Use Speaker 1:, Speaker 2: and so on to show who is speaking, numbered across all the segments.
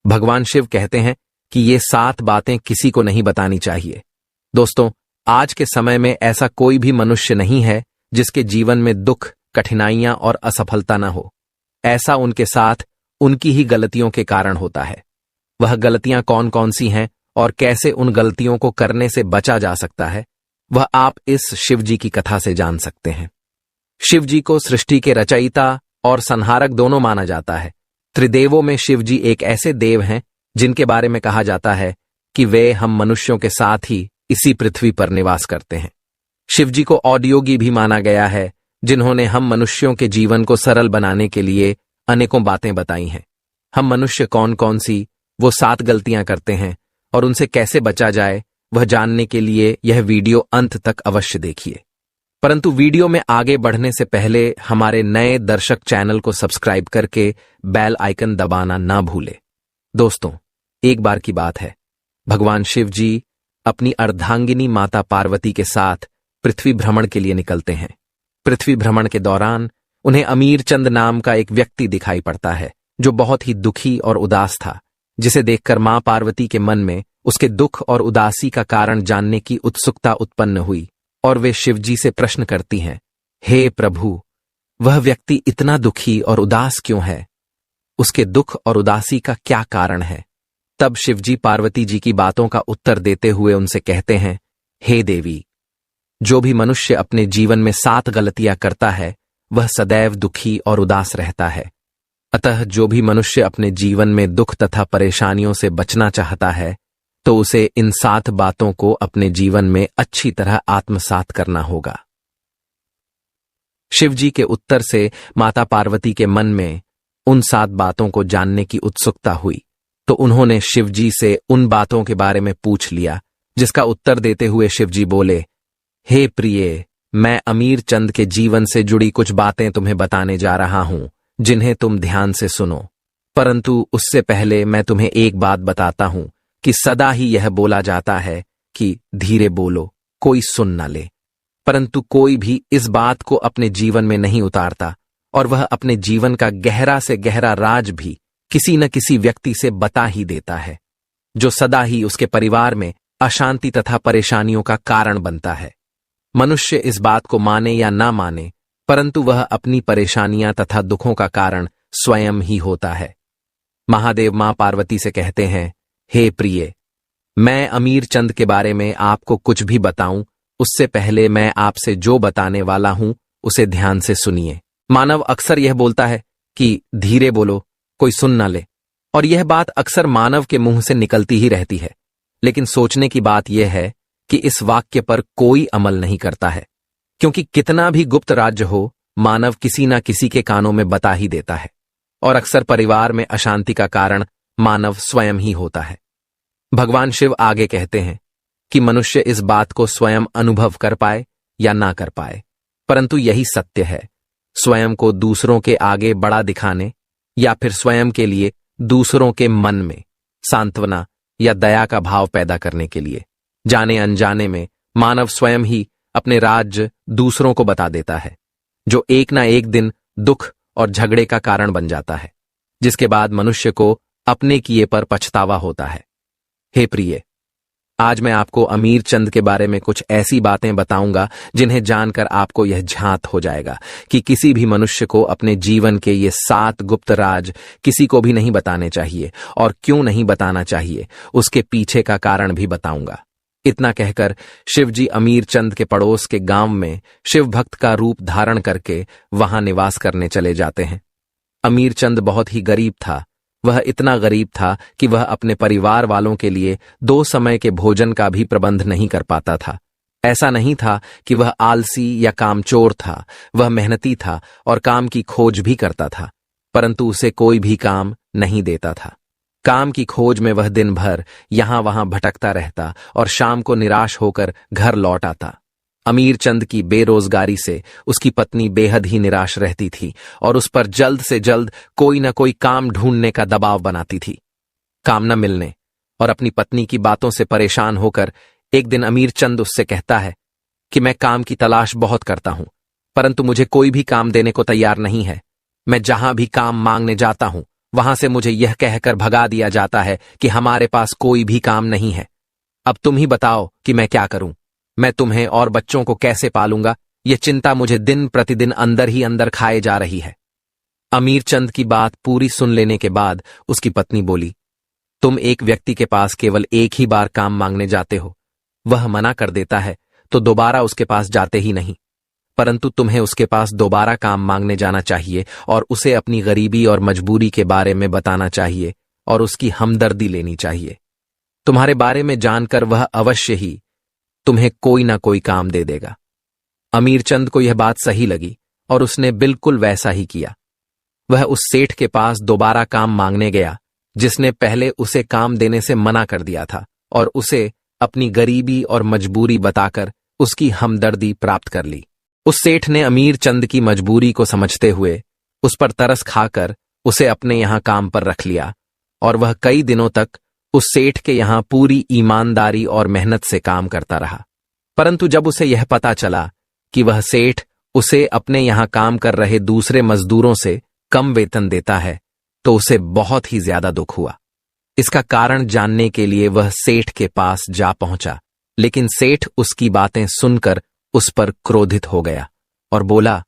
Speaker 1: भगवान शिव कहते हैं कि ये 7 बातें किसी को नहीं बतानी चाहिए। दोस्तों, आज के समय में ऐसा कोई भी मनुष्य नहीं है जिसके जीवन में दुख, कठिनाइयां और असफलता न हो। ऐसा उनके साथ उनकी ही गलतियों के कारण होता है। वह गलतियां कौन कौन सी हैं और कैसे उन गलतियों को करने से बचा जा सकता है, वह आप इस शिव जी की कथा से जान सकते हैं। शिव जी को सृष्टि के रचयिता और संहारक दोनों माना जाता है। त्रिदेवों में शिव जी एक ऐसे देव हैं जिनके बारे में कहा जाता है कि वे हम मनुष्यों के साथ ही इसी पृथ्वी पर निवास करते हैं। शिव जी को औद्योगी भी माना गया है, जिन्होंने हम मनुष्यों के जीवन को सरल बनाने के लिए अनेकों बातें बताई हैं। हम मनुष्य कौन कौन सी वो 7 गलतियां करते हैं और उनसे कैसे बचा जाए, वह जानने के लिए यह वीडियो अंत तक अवश्य देखिए। परंतु वीडियो में आगे बढ़ने से पहले हमारे नए दर्शक चैनल को सब्सक्राइब करके बेल आइकन दबाना ना भूले। दोस्तों, एक बार की बात है, भगवान शिव जी अपनी अर्धांगिनी माता पार्वती के साथ पृथ्वी भ्रमण के लिए निकलते हैं। पृथ्वी भ्रमण के दौरान उन्हें अमीर चंद नाम का एक व्यक्ति दिखाई पड़ता है, जो बहुत ही दुखी और उदास था, जिसे देखकर मां पार्वती के मन में उसके दुख और उदासी का कारण जानने की उत्सुकता उत्पन्न हुई और वे शिवजी से प्रश्न करती हैं, हे प्रभु, वह व्यक्ति इतना दुखी और उदास क्यों है? उसके दुख और उदासी का क्या कारण है? तब शिवजी पार्वती जी की बातों का उत्तर देते हुए उनसे कहते हैं, हे देवी, जो भी मनुष्य अपने जीवन में 7 गलतियां करता है, वह सदैव दुखी और उदास रहता है। अतः जो भी मनुष्य अपने जीवन में दुख तथा परेशानियों से बचना चाहता है, तो उसे इन 7 बातों को अपने जीवन में अच्छी तरह आत्मसात करना होगा। शिवजी के उत्तर से माता पार्वती के मन में उन 7 बातों को जानने की उत्सुकता हुई, तो उन्होंने शिवजी से उन बातों के बारे में पूछ लिया, जिसका उत्तर देते हुए शिवजी बोले, हे प्रिय, मैं अमीर चंद के जीवन से जुड़ी कुछ बातें तुम्हें बताने जा रहा हूं, जिन्हें तुम ध्यान से सुनो। परंतु उससे पहले मैं तुम्हें एक बात बताता हूं कि सदा ही यह बोला जाता है कि धीरे बोलो, कोई सुन न ले। परंतु कोई भी इस बात को अपने जीवन में नहीं उतारता और वह अपने जीवन का गहरा से गहरा राज भी किसी न किसी व्यक्ति से बता ही देता है, जो सदा ही उसके परिवार में अशांति तथा परेशानियों का कारण बनता है। मनुष्य इस बात को माने या ना माने, परंतु वह अपनी परेशानियां तथा दुखों का कारण स्वयं ही होता है। महादेव मां पार्वती से कहते हैं, हे प्रिय, मैं अमीर चंद के बारे में आपको कुछ भी बताऊं, उससे पहले मैं आपसे जो बताने वाला हूं उसे ध्यान से सुनिए। मानव अक्सर यह बोलता है कि धीरे बोलो, कोई सुन ना ले, और यह बात अक्सर मानव के मुंह से निकलती ही रहती है। लेकिन सोचने की बात यह है कि इस वाक्य पर कोई अमल नहीं करता है, क्योंकि कितना भी गुप्त राज्य हो, मानव किसी ना किसी के कानों में बता ही देता है, और अक्सर परिवार में अशांति का कारण मानव स्वयं ही होता है। भगवान शिव आगे कहते हैं कि मनुष्य इस बात को स्वयं अनुभव कर पाए या ना कर पाए, परंतु यही सत्य है। स्वयं को दूसरों के आगे बड़ा दिखाने या फिर स्वयं के लिए दूसरों के मन में सांत्वना या दया का भाव पैदा करने के लिए जाने अनजाने में मानव स्वयं ही अपने राज्य दूसरों को बता देता है, जो एक ना एक दिन दुख और झगड़े का कारण बन जाता है, जिसके बाद मनुष्य को अपने किए पर पछतावा होता है। हे प्रिय, आज मैं आपको अमीर चंद के बारे में कुछ ऐसी बातें बताऊंगा जिन्हें जानकर आपको यह झांत हो जाएगा कि किसी भी मनुष्य को अपने जीवन के ये 7 गुप्त राज किसी को भी नहीं बताने चाहिए, और क्यों नहीं बताना चाहिए उसके पीछे का कारण भी बताऊंगा। इतना कहकर शिवजी अमीर चंद के पड़ोस के गांव में शिव भक्त का रूप धारण करके वहां निवास करने चले जाते हैं। अमीर चंद बहुत ही गरीब था। वह इतना गरीब था कि वह अपने परिवार वालों के लिए 2 समय के भोजन का भी प्रबंध नहीं कर पाता था। ऐसा नहीं था कि वह आलसी या कामचोर था, वह मेहनती था और काम की खोज भी करता था, परंतु उसे कोई भी काम नहीं देता था। काम की खोज में वह दिन भर यहां वहां भटकता रहता और शाम को निराश होकर घर लौट आता। अमीर चंद की बेरोजगारी से उसकी पत्नी बेहद ही निराश रहती थी और उस पर जल्द से जल्द कोई न कोई काम ढूंढने का दबाव बनाती थी। काम न मिलने और अपनी पत्नी की बातों से परेशान होकर एक दिन अमीर चंद उससे कहता है कि मैं काम की तलाश बहुत करता हूं, परंतु मुझे कोई भी काम देने को तैयार नहीं है। मैं जहां भी काम मांगने जाता हूं वहां से मुझे यह कहकर भगा दिया जाता है कि हमारे पास कोई भी काम नहीं है। अब तुम ही बताओ कि मैं क्या करूं। मैं तुम्हें और बच्चों को कैसे पालूंगा? यह चिंता मुझे दिन प्रतिदिन अंदर ही अंदर खाए जा रही है। अमीर चंद की बात पूरी सुन लेने के बाद उसकी पत्नी बोली, तुम एक व्यक्ति के पास केवल एक ही बार काम मांगने जाते हो, वह मना कर देता है तो दोबारा उसके पास जाते ही नहीं, परंतु तुम्हें उसके पास दोबारा काम मांगने जाना चाहिए और उसे अपनी गरीबी और मजबूरी के बारे में बताना चाहिए और उसकी हमदर्दी लेनी चाहिए। तुम्हारे बारे में जानकर वह अवश्य ही तुम्हें कोई ना कोई काम दे देगा। अमीर चंद को यह बात सही लगी और उसने बिल्कुल वैसा ही किया। वह उस सेठ के पास दोबारा काम मांगने गया जिसने पहले उसे काम देने से मना कर दिया था और उसे अपनी गरीबी और मजबूरी बताकर उसकी हमदर्दी प्राप्त कर ली। उस सेठ ने अमीर चंद की मजबूरी को समझते हुए उस पर तरस खाकर उसे अपने यहां काम पर रख लिया और वह कई दिनों तक उस सेठ के यहां पूरी ईमानदारी और मेहनत से काम करता रहा। परंतु जब उसे यह पता चला कि वह सेठ उसे अपने यहां काम कर रहे दूसरे मजदूरों से कम वेतन देता है तो उसे बहुत ही ज्यादा दुख हुआ। इसका कारण जानने के लिए वह सेठ के पास जा पहुंचा, लेकिन सेठ उसकी बातें सुनकर उस पर क्रोधित हो गया और बोला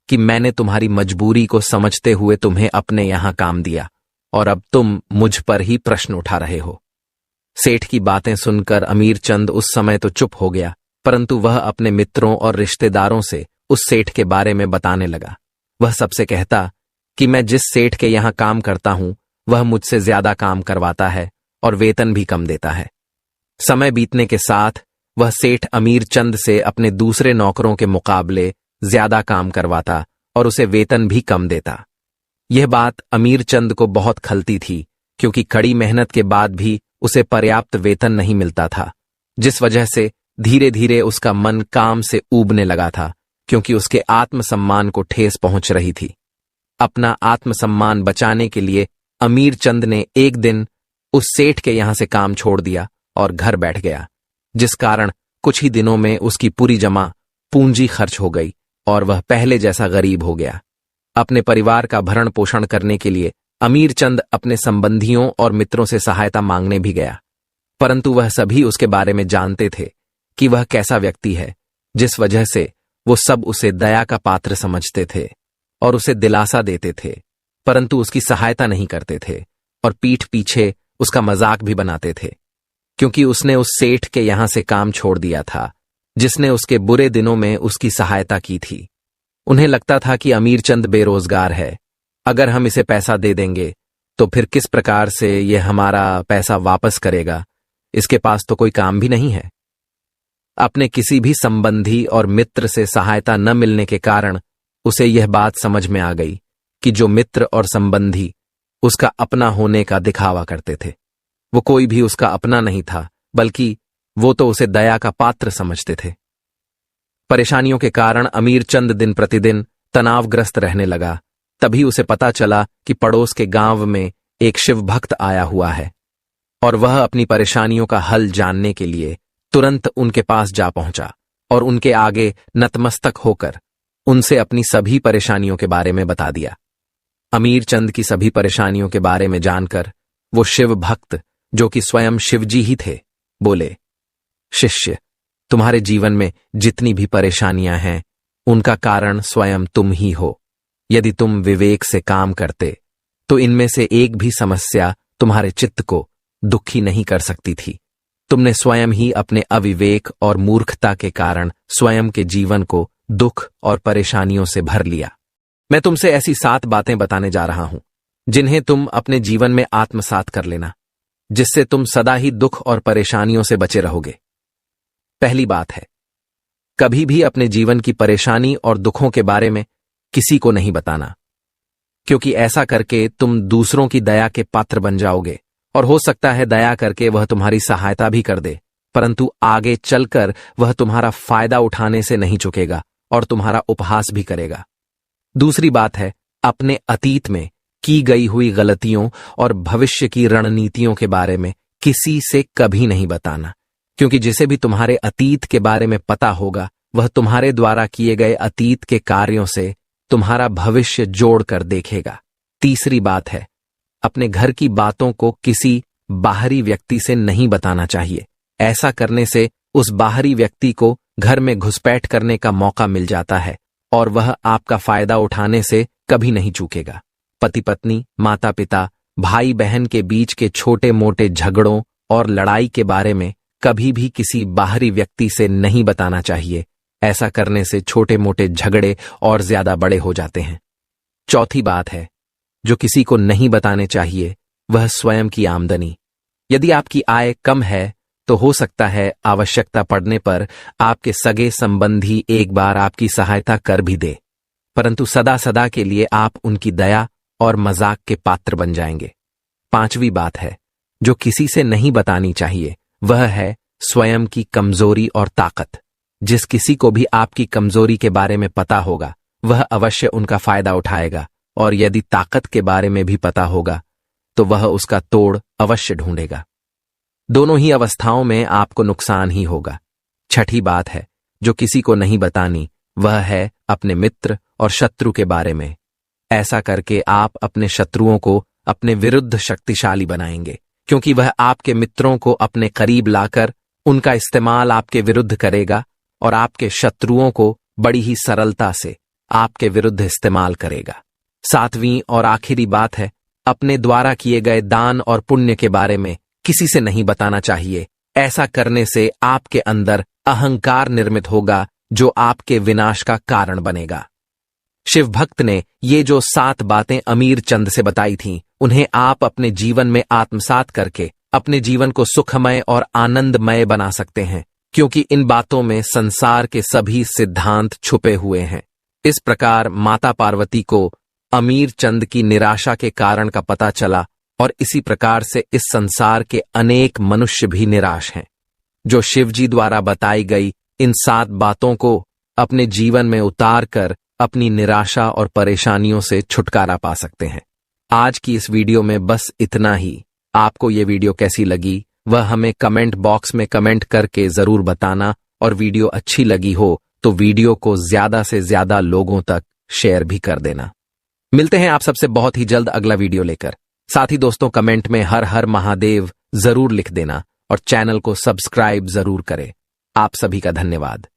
Speaker 1: कि मैंने तुम्हारी मजबूरी को समझते हुए तुम्हें अपने यहां काम दिया और अब तुम मुझ पर ही प्रश्न उठा रहे हो। सेठ की बातें सुनकर अमीर चंद उस समय तो चुप हो गया, परंतु वह अपने मित्रों और रिश्तेदारों से उस सेठ के बारे में बताने लगा। वह सबसे कहता कि मैं जिस सेठ के यहां काम करता हूं वह मुझसे ज्यादा काम करवाता है और वेतन भी कम देता है। समय बीतने के साथ वह सेठ अमीर चंद से अपने दूसरे नौकरों के मुकाबले ज्यादा काम करवाता और उसे वेतन भी कम देता। यह बात अमीर चंद को बहुत खलती थी, क्योंकि कड़ी मेहनत के बाद भी उसे पर्याप्त वेतन नहीं मिलता था, जिस वजह से धीरे धीरे उसका मन काम से ऊबने लगा था, क्योंकि उसके आत्मसम्मान को ठेस पहुंच रही थी। अपना आत्मसम्मान बचाने के लिए अमीर चंद ने एक दिन उस सेठ के यहां से काम छोड़ दिया और घर बैठ गया, जिस कारण कुछ ही दिनों में उसकी पूरी जमा पूंजी खर्च हो गई और वह पहले जैसा गरीब हो गया। अपने परिवार का भरण पोषण करने के लिए अमीर चंद अपने संबंधियों और मित्रों से सहायता मांगने भी गया, परंतु वह सभी उसके बारे में जानते थे कि वह कैसा व्यक्ति है, जिस वजह से वो सब उसे दया का पात्र समझते थे और उसे दिलासा देते थे, परंतु उसकी सहायता नहीं करते थे और पीठ पीछे उसका मजाक भी बनाते थे, क्योंकि उसने उस सेठ के यहां से काम छोड़ दिया था जिसने उसके बुरे दिनों में उसकी सहायता की थी। उन्हें लगता था कि अमीर चंद बेरोजगार है, अगर हम इसे पैसा दे देंगे तो फिर किस प्रकार से यह हमारा पैसा वापस करेगा, इसके पास तो कोई काम भी नहीं है। अपने किसी भी संबंधी और मित्र से सहायता न मिलने के कारण उसे यह बात समझ में आ गई कि जो मित्र और संबंधी उसका अपना होने का दिखावा करते थे, वो कोई भी उसका अपना नहीं था, बल्कि वो तो उसे दया का पात्र समझते थे। परेशानियों के कारण अमीर चंद दिन प्रतिदिन तनावग्रस्त रहने लगा। तभी उसे पता चला कि पड़ोस के गांव में एक शिव भक्त आया हुआ है और वह अपनी परेशानियों का हल जानने के लिए तुरंत उनके पास जा पहुंचा और उनके आगे नतमस्तक होकर उनसे अपनी सभी परेशानियों के बारे में बता दिया। अमीर चंद की सभी परेशानियों के बारे में जानकर वो शिव भक्त, जो कि स्वयं शिवजी ही थे, बोले, शिष्य, तुम्हारे जीवन में जितनी भी परेशानियां हैं उनका कारण स्वयं तुम ही हो। यदि तुम विवेक से काम करते तो इनमें से एक भी समस्या तुम्हारे चित्त को दुखी नहीं कर सकती थी। तुमने स्वयं ही अपने अविवेक और मूर्खता के कारण स्वयं के जीवन को दुख और परेशानियों से भर लिया। मैं तुमसे ऐसी 7 बातें बताने जा रहा हूं जिन्हें तुम अपने जीवन में आत्मसात कर लेना, जिससे तुम सदा ही दुख और परेशानियों से बचे रहोगे। पहली बात है, कभी भी अपने जीवन की परेशानी और दुखों के बारे में किसी को नहीं बताना, क्योंकि ऐसा करके तुम दूसरों की दया के पात्र बन जाओगे और हो सकता है दया करके वह तुम्हारी सहायता भी कर दे, परंतु आगे चलकर वह तुम्हारा फायदा उठाने से नहीं चुकेगा और तुम्हारा उपहास भी करेगा। दूसरी बात है, अपने अतीत में की गई हुई गलतियों और भविष्य की रणनीतियों के बारे में किसी से कभी नहीं बताना, क्योंकि जिसे भी तुम्हारे अतीत के बारे में पता होगा वह तुम्हारे द्वारा किए गए अतीत के कार्यों से तुम्हारा भविष्य जोड़कर देखेगा। तीसरी बात है, अपने घर की बातों को किसी बाहरी व्यक्ति से नहीं बताना चाहिए। ऐसा करने से उस बाहरी व्यक्ति को घर में घुसपैठ करने का मौका मिल जाता है और वह आपका फायदा उठाने से कभी नहीं चूकेगा। पति पत्नी, माता पिता, भाई बहन के बीच के छोटे मोटे झगड़ों और लड़ाई के बारे में कभी भी किसी बाहरी व्यक्ति से नहीं बताना चाहिए। ऐसा करने से छोटे मोटे झगड़े और ज्यादा बड़े हो जाते हैं। चौथी बात है जो किसी को नहीं बताने चाहिए, वह स्वयं की आमदनी। यदि आपकी आय कम है तो हो सकता है आवश्यकता पड़ने पर आपके सगे संबंधी एक बार आपकी सहायता कर भी दे, परंतु सदा सदा के लिए आप उनकी दया और मजाक के पात्र बन जाएंगे। पांचवी बात है जो किसी से नहीं बतानी चाहिए, वह है स्वयं की कमजोरी और ताकत। जिस किसी को भी आपकी कमजोरी के बारे में पता होगा वह अवश्य उनका फायदा उठाएगा, और यदि ताकत के बारे में भी पता होगा तो वह उसका तोड़ अवश्य ढूंढेगा। दोनों ही अवस्थाओं में आपको नुकसान ही होगा। छठी बात है जो किसी को नहीं बतानी, वह है अपने मित्र और शत्रु के बारे में। ऐसा करके आप अपने शत्रुओं को अपने विरुद्ध शक्तिशाली बनाएंगे, क्योंकि वह आपके मित्रों को अपने करीब लाकर उनका इस्तेमाल आपके विरुद्ध करेगा और आपके शत्रुओं को बड़ी ही सरलता से आपके विरुद्ध इस्तेमाल करेगा। सातवीं और आखिरी बात है अपने द्वारा किए गए दान और पुण्य के बारे में किसी से नहीं बताना चाहिए। ऐसा करने से आपके अंदर अहंकार निर्मित होगा जो आपके विनाश का कारण बनेगा। शिव भक्त ने ये जो 7 बातें अमीर चंद से बताई थीं, उन्हें आप अपने जीवन में आत्मसात करके अपने जीवन को सुखमय और आनंदमय बना सकते हैं, क्योंकि इन बातों में संसार के सभी सिद्धांत छुपे हुए हैं। इस प्रकार माता पार्वती को अमीर चंद की निराशा के कारण का पता चला, और इसी प्रकार से इस संसार के अनेक मनुष्य भी निराश हैं, जो शिवजी द्वारा बताई गई इन 7 बातों को अपने जीवन में उतार कर अपनी निराशा और परेशानियों से छुटकारा पा सकते हैं। आज की इस वीडियो में बस इतना ही। आपको ये वीडियो कैसी लगी वह हमें कमेंट बॉक्स में कमेंट करके जरूर बताना, और वीडियो अच्छी लगी हो तो वीडियो को ज्यादा से ज्यादा लोगों तक शेयर भी कर देना। मिलते हैं आप सबसे बहुत ही जल्द अगला वीडियो लेकर। साथ ही दोस्तों कमेंट में हर हर महादेव जरूर लिख देना और चैनल को सब्सक्राइब जरूर करें। आप सभी का धन्यवाद।